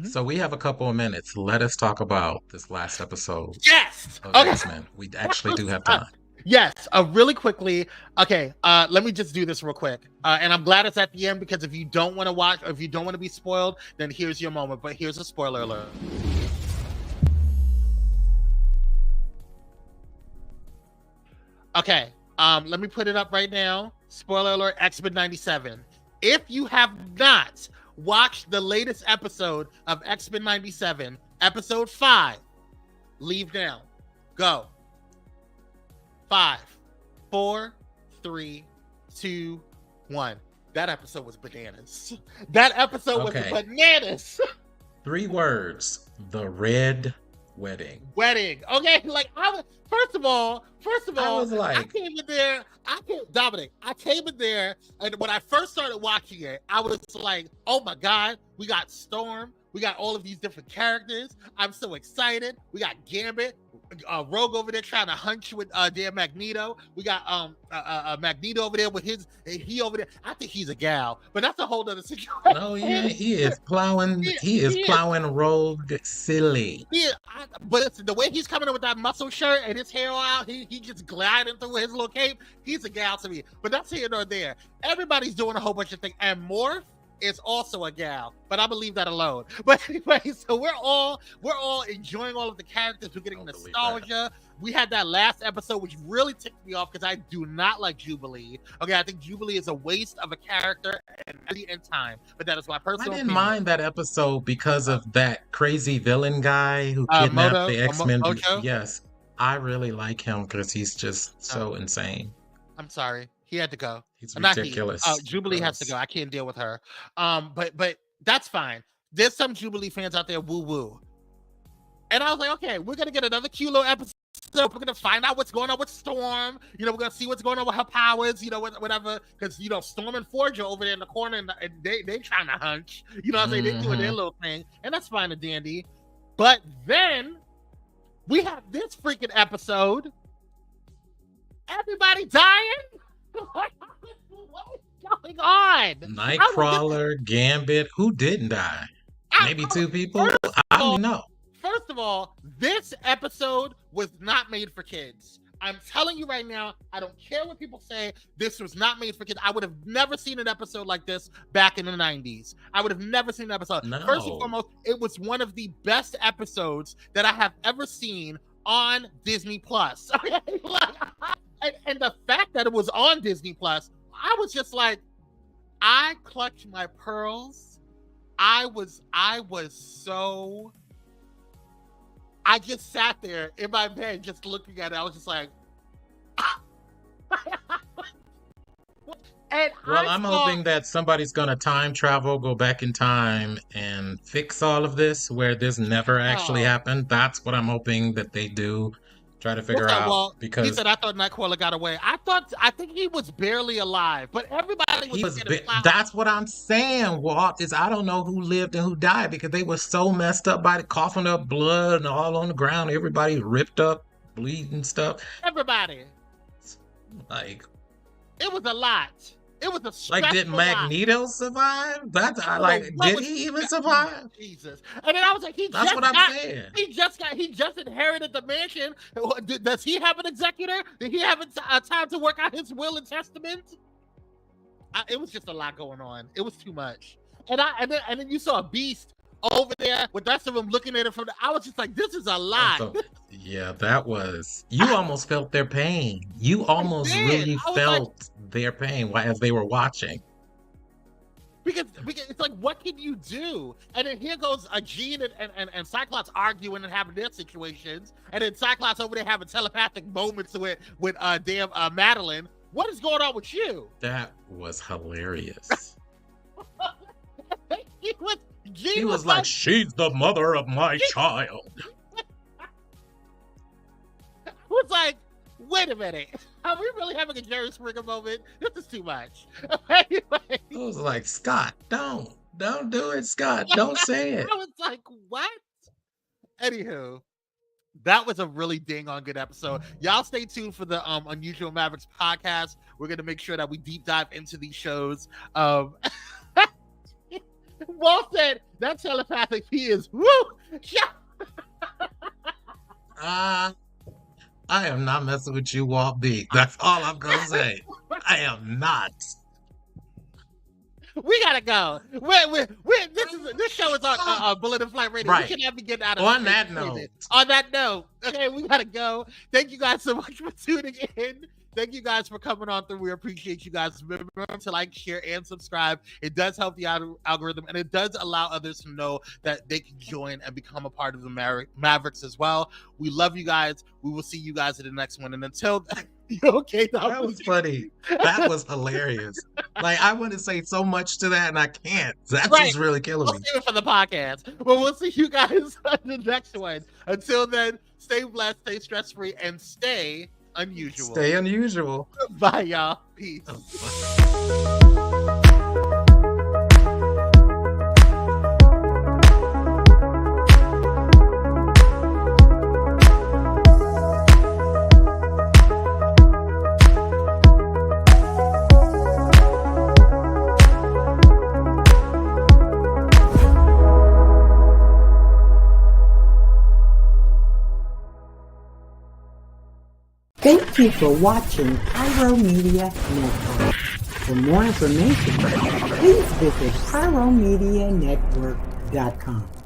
So we have a couple of minutes. Let us talk about this last episode. Yes. Of X-Men. We actually do have time. Yes, really quickly. Okay, let me just do this real quick. And I'm glad it's at the end because if you don't want to watch, or if you don't want to be spoiled, then here's your moment. But here's a spoiler alert. Okay, let me put it up right now. Spoiler alert, X-Men 97. If you have not watched the latest episode of X-Men 97, episode 5, leave now. Go. 5, 4, 3, 2, 1. That episode was bananas. That episode was bananas. 3 words. The Red Wedding. Wedding. Okay, like first of all, I was like, I came in there, Dominic, I came in there, and when I first started watching it, I was like, oh my God, we got Storm, we got all of these different characters. I'm so excited. We got Gambit, Rogue over there trying to hunch with damn Magneto. We got Magneto over there with he over there. I think he's a gal, but that's a whole other situation. Oh yeah, he is plowing. He is plowing Rogue silly. But it's the way he's coming in with that muscle shirt and his hair out, he just gliding through his little cape. He's a gal to me. But that's here nor there. Everybody's doing a whole bunch of things, and Morph is also a gal, but I'm gonna leave that alone. But anyway, so we're all enjoying all of the characters. We're getting nostalgia. We had that last episode, which really ticked me off because I do not like Jubilee. Okay, I think Jubilee is a waste of a character and time. But that is my personal. I didn't mind that episode because of that crazy villain guy who kidnapped the X-Men. Yes, I really like him because he's just so insane. I'm sorry. He had to go. He's ridiculous. Jubilee has to go. I can't deal with her. But that's fine. There's some Jubilee fans out there woo woo. And I was like, okay, we're gonna get another Kilo episode. We're gonna find out what's going on with Storm. You know, we're gonna see what's going on with her powers. You know, whatever. Because you know, Storm and Forge are over there in the corner, and they trying to hunch. You know what I'm saying? They're doing their little thing, and that's fine and dandy. But then we have this freaking episode. Everybody dying. What is going on? Nightcrawler, Gambit, who didn't die? Maybe two people? I don't know. First of all, this episode was not made for kids. I'm telling you right now, I don't care what people say, this was not made for kids. I would have never seen an episode like this back in the 90s. I would have never seen an episode. No. First and foremost, it was one of the best episodes that I have ever seen on Disney Plus. And the fact that it was on Disney Plus, I was just like, I clutched my pearls. I just sat there in my bed just looking at it. I was just like, I'm hoping that somebody's going to time travel, go back in time and fix all of this where this never actually happened. That's what I'm hoping that they do. Try to figure out. Well, because he said, I thought Nightcrawler got away. I think he was barely alive, but everybody was that's what I'm saying, Walt, is I don't know who lived and who died because they were so messed up by the coughing up blood and all on the ground. Everybody ripped up, bleeding stuff. Everybody. Like, it was a lot. It was a stressful like, did Magneto survive? Did he even survive? Jesus. And then I was like, that's what I'm saying. He just inherited the mansion. Does he have an executor? Did he have time to work out his will and testament? It was just a lot going on. It was too much. And then you saw a Beast over there with the rest of them looking at it I was just like, this is a lot. Yeah, that was, you almost felt their pain. You almost really felt their pain as they were watching. Because it's like, what can you do? And then here goes Jean and Cyclops arguing and having their situations. And then Cyclops over there having telepathic moments with Madeline. What is going on with you? That was hilarious. He was like, she's the mother of my child. I was like, wait a minute. Are we really having a Jerry Springer moment? This is too much. Anyway. I was like, Scott, don't do it, Scott. Don't say it. I was like, what? Anywho, that was a really dang on good episode. Y'all stay tuned for the Unusual Mavericks podcast. We're going to make sure that we deep dive into these shows. Walt said that telepathic he is. Woo! I am not messing with you, Walt B. That's all I'm gonna say. I am not. We gotta go. This show is on Bullet and Flight Radio. Right. We cannot be getting out of On that note. On that note, okay, we gotta go. Thank you guys so much for tuning in. Thank you guys for coming on through. We appreciate you guys. Remember to like, share, and subscribe. It does help the algorithm, and it does allow others to know that they can join and become a part of the Mavericks as well. We love you guys. We will see you guys in the next one. And until okay, that was funny. That was hilarious. Like, I want to say so much to that, and I can't. That's what's really killing me. We'll save it for the podcast. But we'll see you guys on the next one. Until then, stay blessed, stay stress-free, and stay unusual. Stay unusual. Bye, y'all. Peace. Thank you for watching Pyro Media Network. For more information, please visit pyromedianetwork.com.